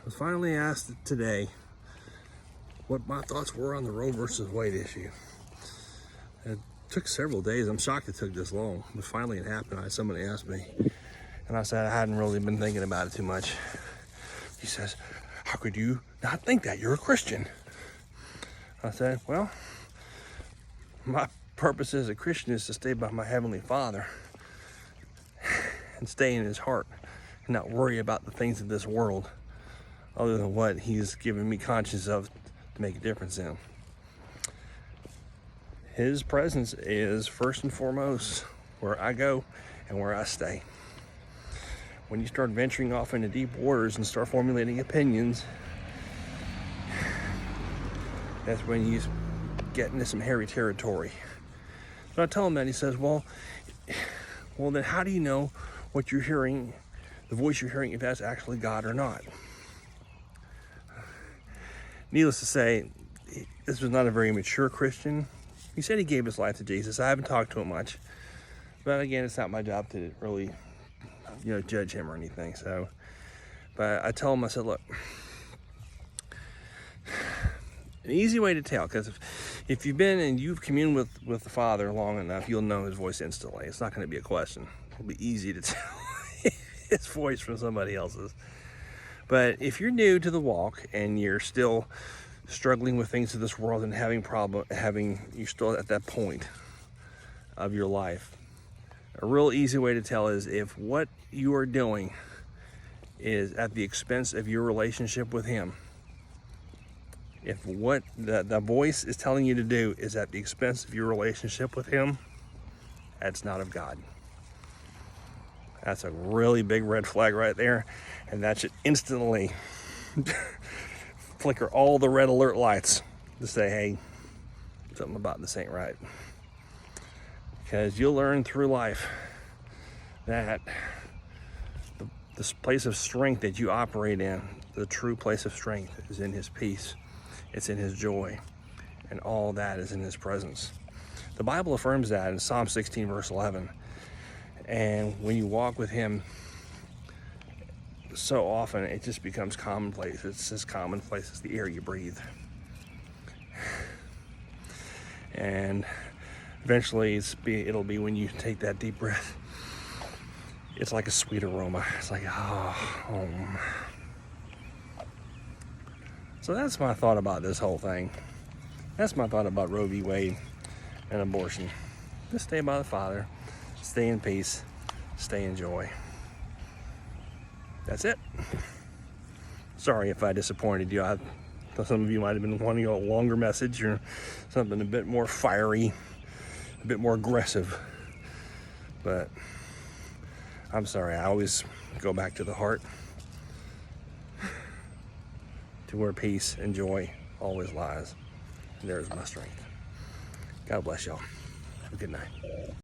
was finally asked today what my thoughts were on the Roe versus Wade issue. It took several days. I'm shocked it took this long, but finally it happened. Somebody asked me, and I said I hadn't really been thinking about it too much. He says, "How could you not think that? You're a Christian." I said, well, my purpose as a Christian is to stay by my Heavenly Father and stay in His heart and not worry about the things of this world other than what He's given me conscience of to make a difference in. His presence is first and foremost where I go and where I stay. When you start venturing off into deep waters and start formulating opinions, that's when you get into some hairy territory. So I tell him that. He says, well, then how do you know what you're hearing, the voice you're hearing, if that's actually God or not? Needless to say, this was not a very mature Christian. He said he gave his life to Jesus. I haven't talked to him much, but again, it's not my job to really, judge him or anything. So, but I tell him, I said, look, an easy way to tell, because if you've been and you've communed with the Father long enough, you'll know His voice instantly. It's not going to be a question. It'll be easy to tell His voice from somebody else's. But if you're new to the walk and you're still struggling with things of this world and you're still at that point of your life, a real easy way to tell is if what you are doing is at the expense of your relationship with Him. If what the voice is telling you to do is at the expense of your relationship with Him, that's not of God. That's a really big red flag right there, and that should instantly flicker all the red alert lights to say, hey, something about this ain't right. Because you'll learn through life that this place of strength that you operate in, the true place of strength, is in His peace. It's in His joy, and all that is in His presence. The Bible affirms that in Psalm 16, verse 11. And when you walk with Him, so often it just becomes commonplace. It's as commonplace as the air you breathe. And eventually it'll be when you take that deep breath, it's like a sweet aroma. It's like, home. So that's my thought about this whole thing. That's my thought about Roe v. Wade and abortion. Just stay by the Father, stay in peace, stay in joy. That's it. Sorry if I disappointed you. I thought some of you might have been wanting a longer message or something a bit more fiery, a bit more aggressive. But I'm sorry, I always go back to the heart, to where peace and joy always lies. There's my strength. God bless y'all. Have a good night.